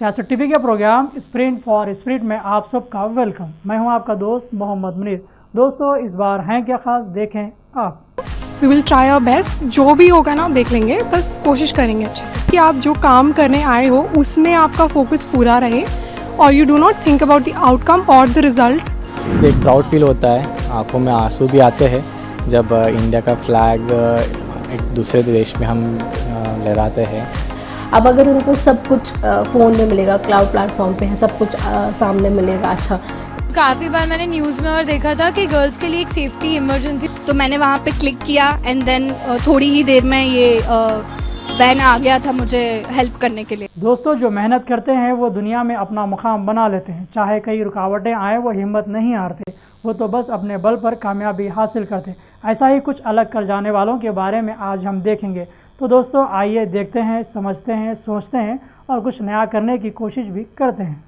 सियासत टीवी के programme sprint for spirit में आप सबका वेलकम। मैं हूं आपका दोस्त मोहम्मद मुनीर। दोस्तों, इस बार हैं क्या खास, देखें आप। We will try our best, जो भी होगा ना देख लेंगे, बस कोशिश करेंगे अच्छे से कि आप जो काम करने आए हो उसमें आपका फोकस पूरा रहे और you do not think about the outcome और द रिजल्ट। एक प्राउड फील होता है, आंखों में आंसू भी आते हैं जब इंडिया का फ्लैग एक दूसरे देश में हम लहराते हैं। अब अगर उनको सब कुछ फ़ोन में मिलेगा, क्लाउड प्लेटफॉर्म पे है, सब कुछ सामने मिलेगा। अच्छा, काफ़ी बार मैंने न्यूज़ में और देखा था कि गर्ल्स के लिए एक सेफ्टी इमरजेंसी, तो मैंने वहाँ पे क्लिक किया एंड देन थोड़ी ही देर में ये बैन आ गया था मुझे हेल्प करने के लिए। दोस्तों, जो मेहनत करते हैं वो दुनिया में अपना मुकाम बना लेते हैं। चाहे कई रुकावटें आए वो हिम्मत नहीं हारते, वो तो बस अपने बल पर कामयाबी हासिल करते। ऐसा ही कुछ अलग कर जाने वालों के बारे में आज हम देखेंगे। तो दोस्तों, आइए देखते हैं, समझते हैं, सोचते हैं और कुछ नया करने की कोशिश भी करते हैं।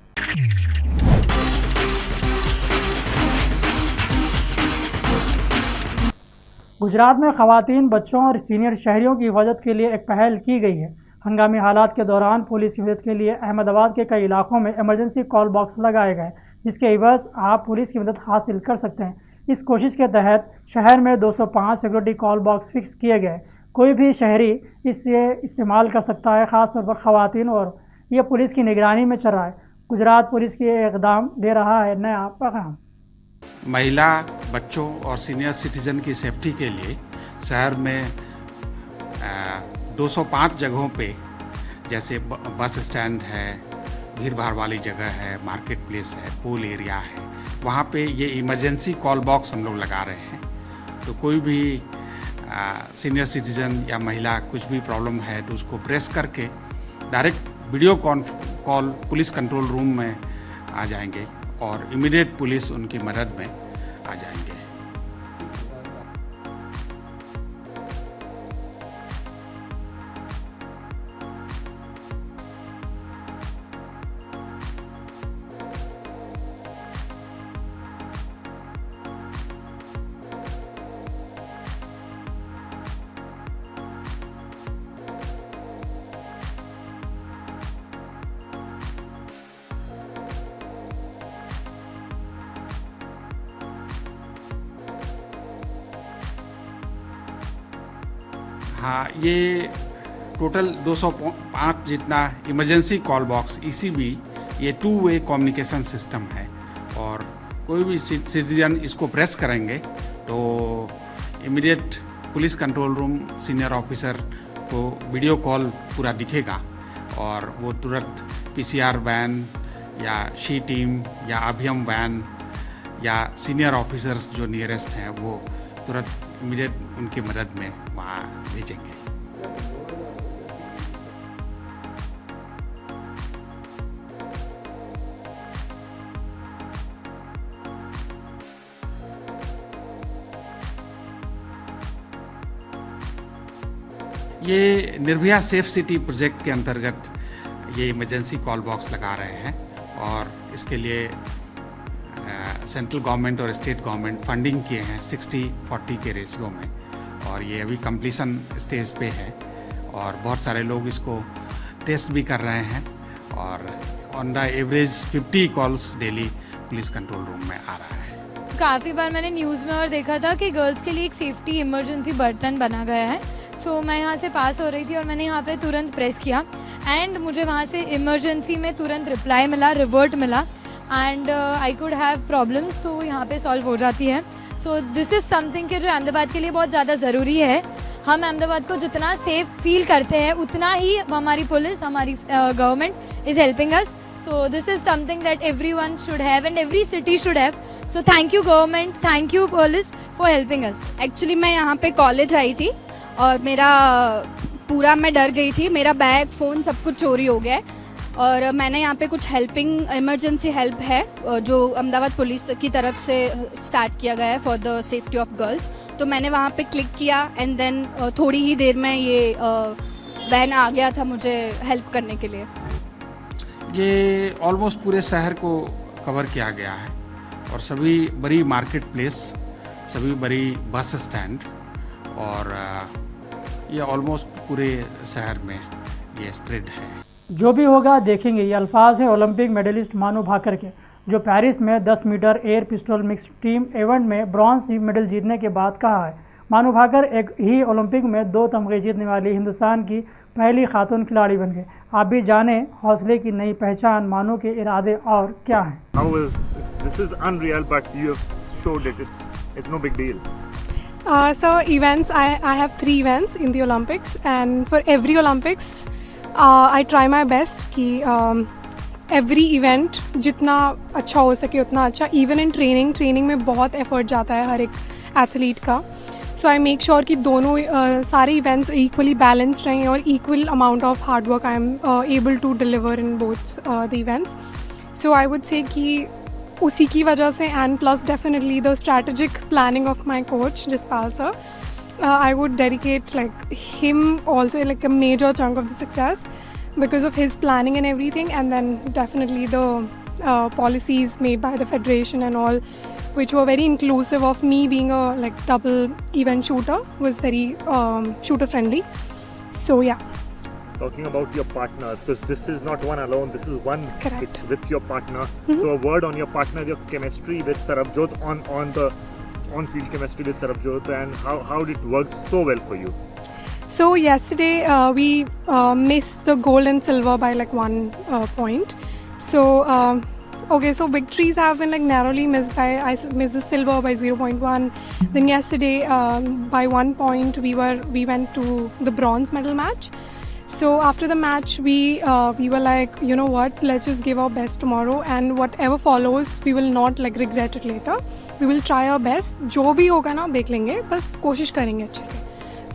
गुजरात में खवातीन, बच्चों और सीनियर शहरियों की मदद के लिए एक पहल की गई है। हंगामी हालात के दौरान पुलिस की मदद के लिए अहमदाबाद के कई इलाकों में इमरजेंसी कॉल बॉक्स लगाए गए, जिसके एवज आप पुलिस की मदद हासिल कर सकते हैं। इस कोशिश के तहत शहर में 205 सिक्योरिटी कॉल बॉक्स फिक्स किए गए। कोई भी शहरी इससे इस्तेमाल कर सकता है, ख़ासतौर पर ख़वातीन, और ये पुलिस की निगरानी में चल रहा है। गुजरात पुलिस की इक़दाम दे रहा है नया पैगाम। महिला, बच्चों और सीनियर सिटीजन की सेफ्टी के लिए शहर में 205 जगहों पे, जैसे बस स्टैंड है, भीड़ भाड़ वाली जगह है, मार्केट प्लेस है, पूल एरिया है, वहाँ पे ये इमरजेंसी कॉल बॉक्स हम लोग लगा रहे हैं। तो कोई भी सीनियर सिटीजन या महिला कुछ भी प्रॉब्लम है तो उसको प्रेस करके direct video call police control room में आ जाएंगे और इमीडिएट पुलिस उनकी मदद में आ जाएंगे। हाँ, ये टोटल 205 जितना इमरजेंसी कॉल बॉक्स ECB, ये 2 वे कम्युनिकेशन सिस्टम है और कोई भी सिटीजन इसको प्रेस करेंगे तो immediate police control room senior officer को वीडियो कॉल पूरा दिखेगा और वो तुरंत PCR वैन या शी टीम या अभियम वैन या सीनियर ऑफिसर्स जो नियरेस्ट हैं वो तुरंत इमीडिएट उनकी मदद में वहाँ भेजेंगे। ये निर्भया सेफ सिटी प्रोजेक्ट के अंतर्गत ये इमरजेंसी कॉल बॉक्स लगा रहे हैं और इसके लिए सेंट्रल गवर्नमेंट और स्टेट गवर्नमेंट फंडिंग किए हैं 60-40 के रेशियो में और ये अभी कंप्लीशन स्टेज पे है और बहुत सारे लोग इसको टेस्ट भी कर रहे हैं और on the average 50 calls daily police control room में आ रहा है। काफ़ी बार मैंने न्यूज़ में और देखा था कि गर्ल्स के लिए एक सेफ्टी इमरजेंसी बटन बना गया है। सो मैं यहाँ से पास हो रही थी और मैंने यहाँ पे तुरंत प्रेस किया एंड मुझे वहाँ से इमरजेंसी में तुरंत रिप्लाई मिला, रिवर्ट मिला and I could have problems, तो यहाँ पे सॉल्व हो जाती है। सो दिस इज़ समथिंग कि जो अहमदाबाद के लिए बहुत ज़्यादा ज़रूरी है। हम अहमदाबाद को जितना सेफ फील करते हैं उतना ही हमारी पुलिस, हमारी government is helping us. So this is something that everyone should have and every city should have. So thank you government, thank you police for helping us. Actually मैं यहाँ पे college आई थी और मैं डर गई थी, मेरा बैग, फ़ोन सब कुछ चोरी हो गया है और मैंने यहाँ पे कुछ इमरजेंसी हेल्प है जो अहमदाबाद पुलिस की तरफ से स्टार्ट किया गया है for the safety of girls. तो मैंने वहाँ पे क्लिक किया एंड देन थोड़ी ही देर में ये बैन आ गया था मुझे हेल्प करने के लिए। ये ऑलमोस्ट पूरे शहर को कवर किया गया है और सभी बड़ी मार्केट प्लेस, सभी बड़ी बस स्टैंड और ये ऑलमोस्ट पूरे शहर में ये स्प्रेड है। जो भी होगा देखेंगे, ये अल्फाज है ओलंपिक मेडलिस्ट मानू भाकर के, जो पेरिस में 10 metre air pistol mixed team event में ब्रॉन्ज मेडल जीतने के बाद कहा है। मानू भाकर एक ही ओलंपिक में 2 तमगे जीतने वाली हिंदुस्तान की पहली खातून खिलाड़ी बन गए। आप भी जाने हौसले की नई पहचान, मानू के इरादे और क्या हैं। This is unreal, but you have showed it. It's no big deal. So events, I have 3 events in the Olympics, and for every Olympics I try my best कि every event जितना अच्छा हो सके उतना अच्छा। इवन इन ट्रेनिंग में बहुत effort जाता है हर एक एथलीट का। सो आई मेक श्योर कि दोनों सारे इवेंट्स इक्वली बैलेंस्ड रहें और equal amount of hard work I am able to deliver in both the events. So I would say कि उसी की वजह से, and plus definitely the strategic planning of my coach Jaspal sir, I would dedicate like him also like a major chunk of the success because of his planning and everything, and then definitely the policies made by the federation and all, which were very inclusive of me being a like double event shooter, was very shooter friendly. So yeah. Talking about your partner, so this is not one alone, this is one with your partner. Mm-hmm. So a word on your partner, your chemistry with Sarabjot on the on-field chemistry with Sarabjot, and how did it work so well for you? So yesterday we missed the gold and silver by like 1 point. So okay, so victories have been like narrowly missed by, I missed the silver by 0.1. Then yesterday by 1 point we went to the bronze medal match. So after the match we were like, you know what, let's just give our best tomorrow, and whatever follows we will not like regret it later. We will try our best. जो भी होगा ना देख लेंगे, बस कोशिश करेंगे अच्छे से।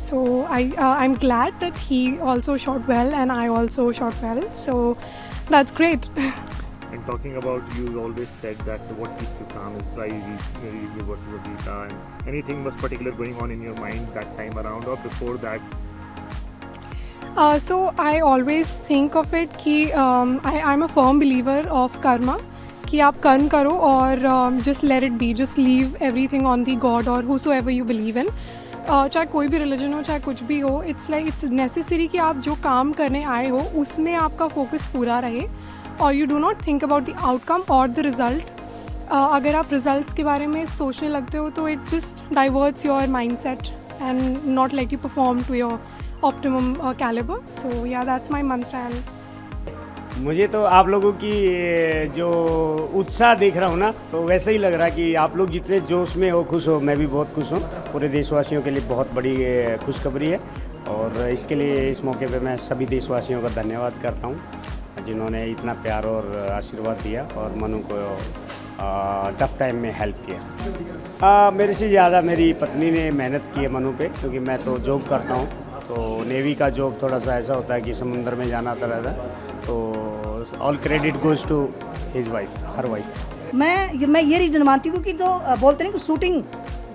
So I'm glad that he also shot well and I also shot well. So that's great. And talking about, you always said that what keeps you calm is Sairi versus Adita, and anything was particular going on in your mind that time around or before that? So I always think of it कि I'm a firm believer of karma, कि आप कर्म करो और just let it be, just leave everything on the God or whosoever you believe in. चाहे कोई भी religion हो, चाहे कुछ भी हो, it's necessary कि आप जो काम करने आए हो उसमें आपका फोकस पूरा रहे और you do not think about the outcome or the result. अगर आप रिजल्ट्स के बारे में सोचने लगते हो तो it just diverts your mindset and not let you perform to your optimum caliber. So yeah, that's my mantra. And मुझे तो आप लोगों की जो उत्साह देख रहा हूँ ना, तो वैसे ही लग रहा है कि आप लोग जितने जोश में हो, खुश हो, मैं भी बहुत खुश हूँ। पूरे देशवासियों के लिए बहुत बड़ी खुशखबरी है और इसके लिए इस मौके पे मैं सभी देशवासियों का धन्यवाद करता हूँ जिन्होंने इतना प्यार और आशीर्वाद दिया और मनु को टफ टाइम में हेल्प किया। मेरे से ज़्यादा मेरी पत्नी ने मेहनत की है मनु पे, क्योंकि मैं तो जॉब करता हूँ, तो नेवी का जॉब थोड़ा सा ऐसा होता है कि समुद्र में जाना आता रहता है, तो all credit goes to his wife, her wife. मैं ये रीज़न मानती हूँ कि जो बोलते हैं कि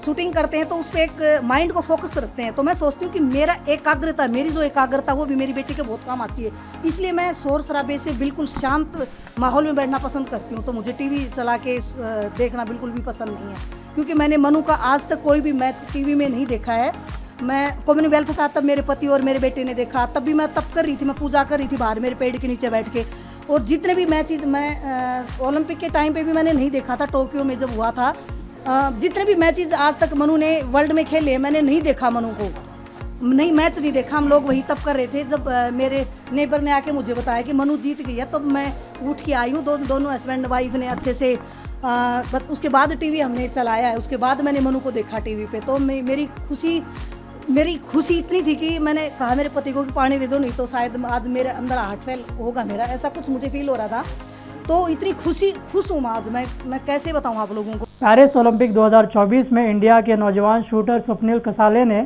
शूटिंग करते हैं तो उस पर एक माइंड को फोकस रखते हैं, तो मैं सोचती हूँ कि मेरी जो एकाग्रता वो भी मेरी बेटी के बहुत काम आती है। इसलिए मैं शोर शराबे से बिल्कुल शांत माहौल में बैठना पसंद करती हूँ, तो मुझे टीवी चला के देखना बिल्कुल भी पसंद नहीं है, क्योंकि मैंने मनु का आज तक कोई भी मैच टीवी में नहीं देखा है। मैं कॉमनवेल्थ था तब मेरे पति और मेरे बेटे ने देखा, तब भी मैं कर रही थी, मैं पूजा कर रही थी बाहर मेरे पेड़ के नीचे बैठ के। और जितने भी मैचेस मैं ओलंपिक के टाइम पे भी मैंने नहीं देखा था, टोक्यो में जब हुआ था, जितने भी मैचेस आज तक मनु ने वर्ल्ड में खेले मैंने नहीं देखा, मनु को नहीं मैच नहीं देखा। हम लोग वही तब कर रहे थे जब मेरे नेबर ने आके मुझे बताया कि मनु जीत गई है, तब मैं उठ के आई हूँ। दोनों हस्बैंड वाइफ ने अच्छे से उसके बाद टीवी हमने चलाया है, उसके बाद मैंने मनु को देखा टीवी पे। तो मेरी खुशी इतनी थी कि मैंने कहा मेरे पति को कि पानी दे दो, नहीं तो शायद आज मेरे अंदर हार्ट फेल होगा मेरा, ऐसा कुछ मुझे फील हो रहा था। तो इतनी खुश हूँ आज मैं कैसे बताऊँ आप लोगों को। पेरिस ओलंपिक 2024 में इंडिया के नौजवान शूटर स्वप्निल कसाले ने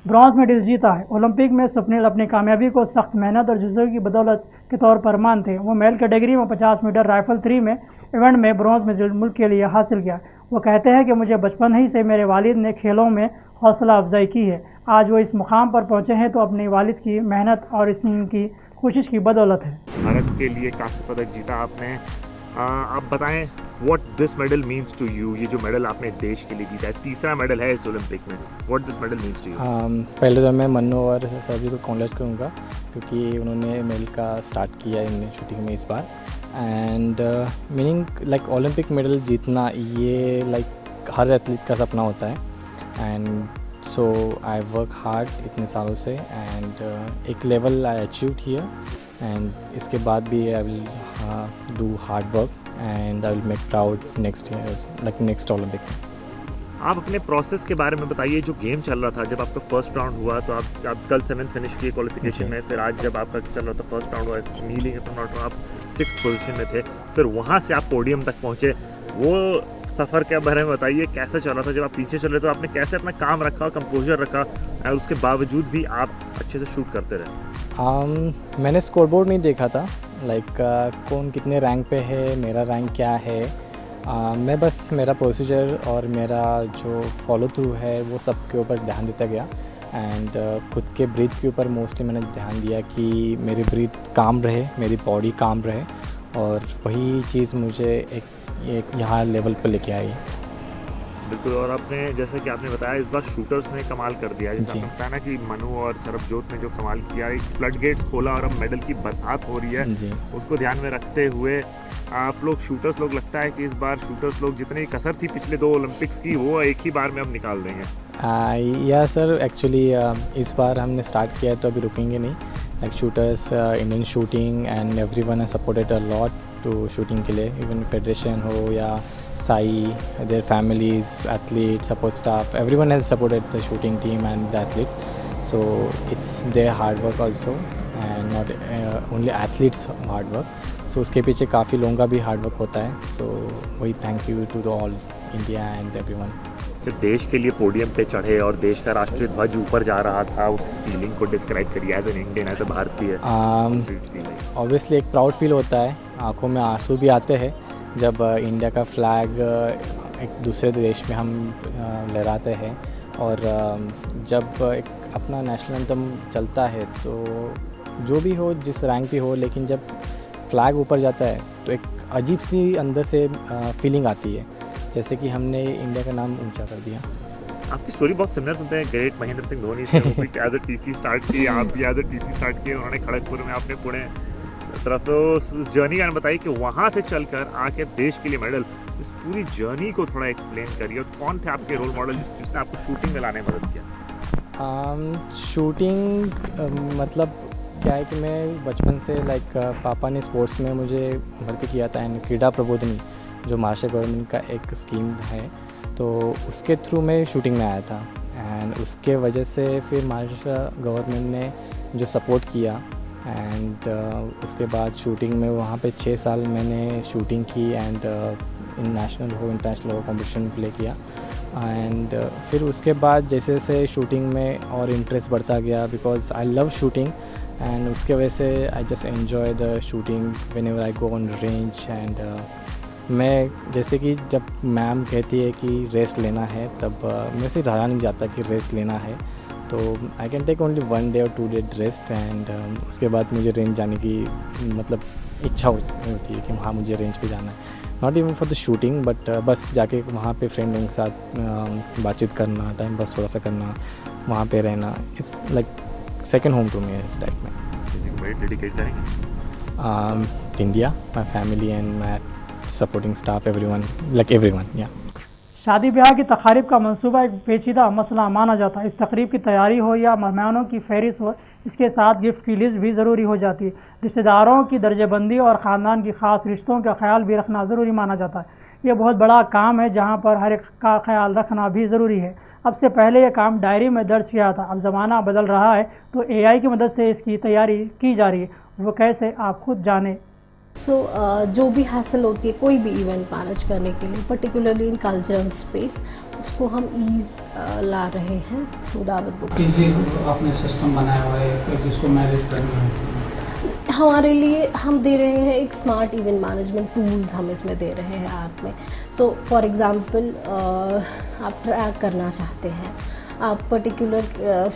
ब्रॉन्ज मेडल जीता है। ओलंपिक में स्वप्निल अपनी कामयाबी को सख्त मेहनत और जुस्सू की बदौलत के तौर पर मानते हैं। वो मेल कैटेगरी में 50 मीटर राइफल 3 में इवेंट में ब्रॉन्ज मेडल मुल्क के लिए हासिल किया। वो कहते हैं कि मुझे बचपन ही से मेरे वालिद ने खेलों में हौसला अफजाई की है। आज वो इस मुकाम पर पहुंचे हैं तो अपने वालिद की मेहनत और इनकी कोशिश की बदौलत है। भारत के लिए कांस्य पदक जीता आपने, आप बताएं what this medal means to you? ये जो मेडल आपने देश के लिए जीता है, तीसरा मेडल है इस ओलंपिक में, what this medal means to you? पहले तो मैं मन्नू और सभी को कॉन्ग्रेट करूँगा क्योंकि उन्होंने मेडल का स्टार्ट किया इन शूटिंग में इस बार। And meaning like Olympic medal जीतना ये लाइक हर एथलीट का सपना होता है। And so I work hard इतने सालों से एंड एक level I achieved here and इसके बाद भी I will do hard work and I will make proud next year like next Olympic में। आप अपने प्रोसेस के बारे में बताइए। जो गेम चल रहा था, जब आपका फर्स्ट राउंड हुआ तो आप कल 7th फिनिश किए क्वालिफिकेशन में, फिर आज जब आपका चल रहा था फर्स्ट राउंड हुआ, नीलिंग आप 6th पोजीशन में थे, फिर वहाँ से आप पोडियम तक पहुँचे। वो सफ़र के बारे में बताइए, कैसा चल रहा था? जब आप पीछे चल रहे तो आपने कैसे अपना काम रखा, कंपोजर रखा और उसके बावजूद भी आप अच्छे से शूट करते रहे? मैंने स्कोरबोर्ड नहीं देखा था, लाइक कौन कितने रैंक पे है, मेरा रैंक क्या है। मैं बस मेरा प्रोसीजर और मेरा जो फॉलो थ्रू है वो सब के ऊपर ध्यान देता गया एंड खुद के ब्रीथ के ऊपर मोस्टली मैंने ध्यान दिया कि मेरी ब्रीथ काम रहे, मेरी बॉडी काम रहे और वही चीज़ मुझे एक यहाँ लेवल पर लेके आई। बिल्कुल। और आपने जैसे कि आपने बताया इस बार शूटर्स ने कमाल कर दिया, जैसे आपने बताया ना कि मनु और सरबजोत ने जो कमाल किया, एक फ्लड गेट खोला और अब मेडल की बरसात हो रही है। उसको ध्यान में रखते हुए आप लोग शूटर्स लोग, लगता है कि इस बार शूटर्स लोग जितनी कसर थी पिछले 2 ओलंपिक्स की वो एक ही बार में अब निकाल देंगे? या सर, एक्चुअली इस बार हमने स्टार्ट किया है तो अभी रुकेंगे नहीं। Like shooters, Indian shooting and everyone has supported a lot to shooting के लिए, इवन फेडरेशन हो या Sai, their families, athletes, support staff, everyone has supported the shooting team and the athletes. So it's their hard work also and not only athletes hard work. So उसके पीछे काफ़ी लोगों का भी हार्ड वर्क होता है। So वही thank you to the all India and everyone. जब देश के लिए पोडियम पे चढ़े और देश का राष्ट्रीय ध्वज ऊपर जा रहा था, उस फीलिंग को डिस्क्राइब करिए as an Indian, as a भारतीय। ऑब्वियसली एक प्राउड फील होता है, आंखों में आंसू भी आते हैं जब इंडिया का फ्लैग एक दूसरे देश में हम लहराते हैं और जब एक अपना नेशनल एंथम चलता है तो जो भी हो, जिस रैंक भी हो, लेकिन जब फ्लैग ऊपर जाता है तो एक अजीब सी अंदर से फीलिंग आती है जैसे कि हमने इंडिया का नाम ऊंचा कर दिया। आपकी स्टोरी बहुत सिमिलर सुनते हैं ग्रेट महेंद्र सिंह धोनी से, एज अ टीसी स्टार्ट की, आप भी एज अ टीसी स्टार्ट किए, उन्होंने खड़गपुर में, आपने पुणे तरफ। तो जर्नी का बताइए कि वहाँ से चलकर आके देश के लिए मेडल, इस पूरी जर्नी को थोड़ा एक्सप्लेन करिए और कौन थे आपके रोल मॉडल जिसने आपको शूटिंग में लाने में मदद किया? शूटिंग मतलब क्या है कि मैं बचपन से लाइक पापा ने स्पोर्ट्स में मुझे भर्ती किया था एंड क्रीडा प्रबोधिनी जो महाराष्ट्र गवर्नमेंट का एक स्कीम है, तो उसके थ्रू मैं शूटिंग में आया था एंड उसके वजह से फिर महाराष्ट्र गवर्नमेंट ने जो सपोर्ट किया एंड उसके बाद शूटिंग में वहाँ पे 6 साल मैंने शूटिंग की एंड नेशनल हो इंटरनेशनल हो कॉम्पिटिशन प्ले किया एंड फिर उसके बाद जैसे जैसे शूटिंग में और इंटरेस्ट बढ़ता गया because I love shooting and उसके वजह से I just enjoy the shooting when ever I go on range and मैं जैसे कि जब मैम कहती है कि रेस्ट लेना है तब मैं से रहा नहीं जाता कि रेस्ट लेना है, तो I can take only 1 day और 2 day रेस्ट एंड उसके बाद मुझे रेंज जाने की मतलब इच्छा होती है कि हाँ मुझे रेंज पे जाना है, not even for the shooting but बस जाके वहाँ पे फ्रेंड लोगों के साथ बातचीत करना, टाइम पास थोड़ा सा करना, वहाँ पे रहना, it's like second home to me इस टाइप में। डेडिकेट करेंगे India, my family and my supporting staff, everyone, like everyone, yeah. शादी ब्याह की तकारीब का मंसूबा एक पेचीदा मसला माना जाता है। इस तकरीब की तैयारी हो या मेहमानों की फहरिस्त हो, इसके साथ गिफ्ट की लिस्ट भी ज़रूरी हो जाती है। रिश्तेदारों की दर्जेबंदी और ख़ानदान की ख़ास रिश्तों का ख्याल भी रखना ज़रूरी माना जाता है। ये बहुत बड़ा काम है जहाँ पर हर एक का ख्याल रखना भी ज़रूरी है। अब से पहले ये काम डायरी में दर्ज किया था, अब ज़माना बदल रहा है तो AI की मदद से इसकी तैयारी की जा रही है। वो कैसे, आप खुद जाने। जो भी हासिल होती है कोई भी इवेंट मैनेज करने के लिए, पर्टिकुलरली इन कल्चरल स्पेस, उसको हम ईज़ ला रहे हैं थ्रू दावत बुक। किसी आपने सिस्टम बनाया हुआ है जिसको मैनेज करना है? हमारे लिए हम दे रहे हैं एक स्मार्ट इवेंट मैनेजमेंट टूल्स हम इसमें दे रहे हैं ऐप में। सो फॉर एग्ज़ाम्पल आप ट्रैक करना चाहते हैं, आप पर्टिकुलर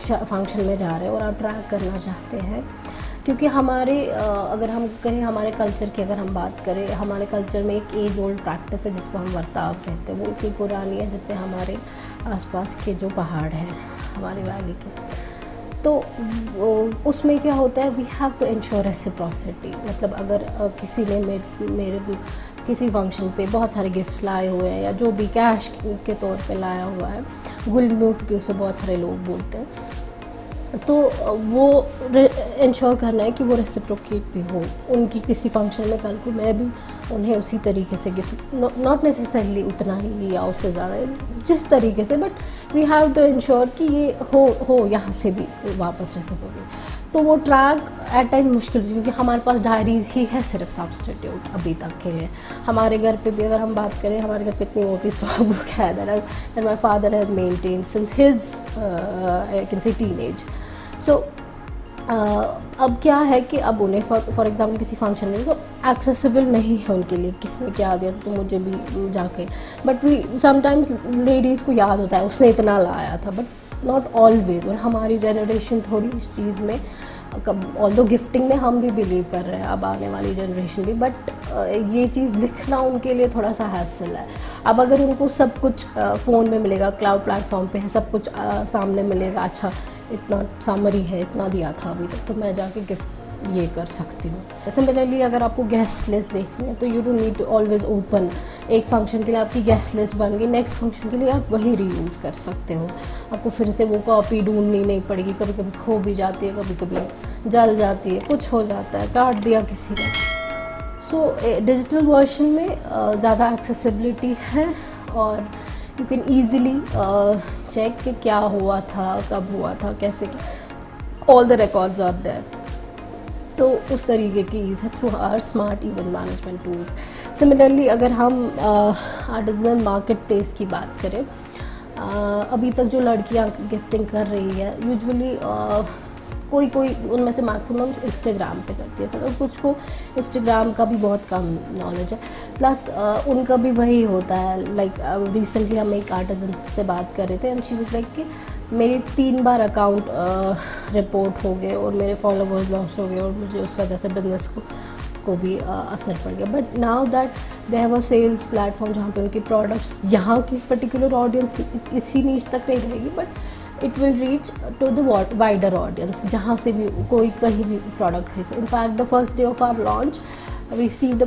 फंक्शन में जा रहे हैं और आप ट्रैक करना चाहते हैं क्योंकि हमारे अगर हम कहें हमारे कल्चर की अगर हम बात करें, हमारे कल्चर में एक एज ओल्ड प्रैक्टिस है जिसको हम वर्ताव कहते हैं, वो इतनी पुरानी है जितने हमारे आसपास के जो पहाड़ हैं हमारे वैली के। तो उसमें क्या होता है, we have to ensure reciprocity. मतलब अगर किसी ने मेरे किसी फंक्शन पे बहुत सारे गिफ्ट्स लाए हुए हैं या जो भी कैश के तौर पे लाया हुआ है, गुल म्यूट भी उसे बहुत सारे लोग बोलते हैं, तो वो इंश्योर करना है कि वो रेसिप्रोकेट भी हो। उनकी किसी फंक्शन में कल को मैं भी उन्हें उसी तरीके से गिफ्ट, नॉट नेसेसरली उतना ही या उससे ज़्यादा, जिस तरीके से, but we have to ensure कि ये हो यहाँ से भी वापस रेसिप्रोकेट। तो वो ट्रैक एट टाइम मुश्किल, क्योंकि हमारे पास डायरीज ही है सिर्फ सब्सटीट्यूट अभी तक के लिए। हमारे घर पे भी अगर हम बात करें, हमारे घर पे इतनी मोटी स्टॉक बुक है that my father has maintained since his I can say teenage. So अब क्या है कि अब उन्हें फॉर एग्जांपल किसी फंक्शन में तो एक्सेसिबल नहीं है उनके लिए, किसने क्या दिया तो मुझे भी जाके, बट वी समटाइम्स लेडीज़ को याद होता है उसने इतना लाया था, बट नॉट ऑलवेज। और हमारी जनरेशन थोड़ी इस चीज़ में, ऑल्दो गिफ्टिंग में हम भी बिलीव कर रहे हैं, अब आने वाली जनरेशन भी, बट ये चीज़ लिखना उनके लिए थोड़ा सा हैसल है। अब अगर उनको सब कुछ फ़ोन में मिलेगा, क्लाउड प्लेटफॉर्म पे है, सब कुछ सामने मिलेगा, अच्छा इतना समरी है, इतना दिया था अभी तक, तो मैं जाके गिफ्ट ये कर सकती हूँ। सिमिलरली अगर आपको गेस्ट लिस्ट देखनी है तो you don't need to always open. एक फंक्शन के लिए आपकी गेस्ट लिस्ट बन गई, नेक्स्ट फंक्शन के लिए आप वही रीयूज़ कर सकते हो। आपको फिर से वो कॉपी ढूंढनी नहीं पड़ेगी, कभी कभी खो भी जाती है, कभी कभी जल जाती है, कुछ हो जाता है, काट दिया किसी ने। सो डिजिटल वर्जन में ज़्यादा एक्सेसिबिलिटी है और यू कैन ईज़िली चेक कि क्या हुआ था, कब हुआ था, कैसे, all the records are there. तो उस तरीके की ईज़ है through our smart event management tools. Similarly अगर हम आर्टिजनल मार्केट प्लेस की बात करें, अभी तक जो लड़कियां गिफ्टिंग कर रही है यूजुअली कोई उनमें से मैक्सिमम इंस्टाग्राम पे करती है सर, और कुछ को इंस्टाग्राम का भी बहुत कम नॉलेज है, प्लस उनका भी वही होता है। लाइक रिसेंटली हम एक आर्टिजन से बात कर रहे थे एंड शी वाज लाइक कि मेरे 3 बार अकाउंट रिपोर्ट हो गए और मेरे फॉलोवर्स लॉस्ट हो गए और मुझे उस वजह से बिजनेस को भी असर पड़ गया। But now that they have a sales platform जहाँ पे उनके प्रोडक्ट्स, यहाँ की पर्टिकुलर ऑडियंस इसी नीच तक नहीं रहेगी, but it will reach to the wider audience, जहाँ से भी कोई कहीं भी प्रोडक्ट खरीद सके। In fact the first day of our launch we received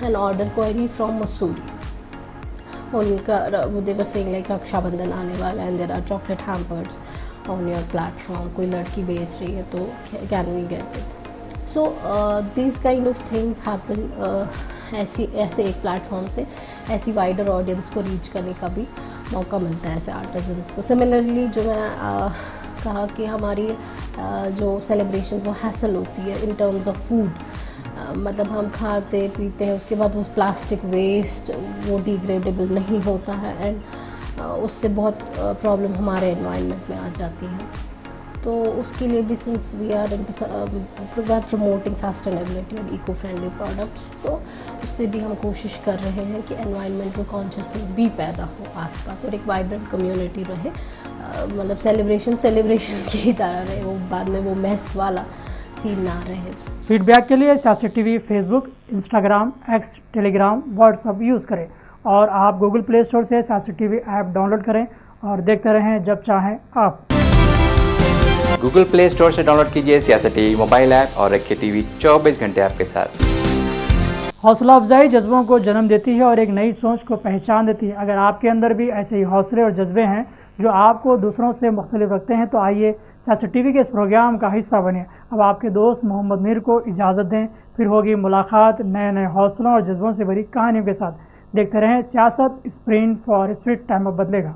an order query from Mussoorie. उनका they were saying like Rakshabandhan आने वाला है and there are chocolate hampers on your platform, कोई लड़की बेच रही है तो can we get it. So this kind of things happen. ऐसे एक प्लेटफॉर्म से ऐसी वाइडर ऑडियंस को रीच करने का भी मौका मिलता है ऐसे आर्टिजन्स को। सिमिलरली जो मैंने कहा कि हमारी जो सेलिब्रेशन वो हैसल होती है इन टर्म्स ऑफ फूड, मतलब हम खाते पीते हैं, उसके बाद वो प्लास्टिक वेस्ट वो डिग्रेडेबल नहीं होता है एंड उससे बहुत प्रॉब्लम हमारे एनवायरनमेंट में आ जाती है। तो उसके लिए भी since we are promoting sustainability और इको फ्रेंडली प्रोडक्ट्स, तो उससे भी हम कोशिश कर रहे हैं कि एनवायरनमेंटल कॉन्शियसनेस भी पैदा हो आसपास और एक वाइब्रेंट कम्युनिटी रहे, मतलब सेलिब्रेशन की तरह रहे, वो बाद में वो मैस वाला सीन ना रहे। फीडबैक के लिए सियासत TV Facebook, Instagram, x, Telegram, WhatsApp use करें और आप गूगल प्ले स्टोर से सियासत टीवी ऐप डाउनलोड करें और देखते रहें जब चाहें आप। गूगल प्ले स्टोर से डाउनलोड कीजिए सियासत टीवी मोबाइल ऐप और रखिए टीवी 24 घंटे आपके साथ। हौसला अफजाई जज्बों को जन्म देती है और एक नई सोच को पहचान देती है। अगर आपके अंदर भी ऐसे ही हौसले और जज्बे हैं जो आपको दूसरों से मुख्तलिफ रखते हैं तो आइए सियासत टीवी के इस प्रोग्राम का हिस्सा बने। अब आपके दोस्त मोहम्मद मीर को इजाज़त दें, फिर होगी मुलाकात नए नए हौसलों और जज्बों से भरी कहानियों के साथ। देखते रहें सियासत, स्प्रिंट फॉर स्प्रिट, टाइम अब बदलेगा।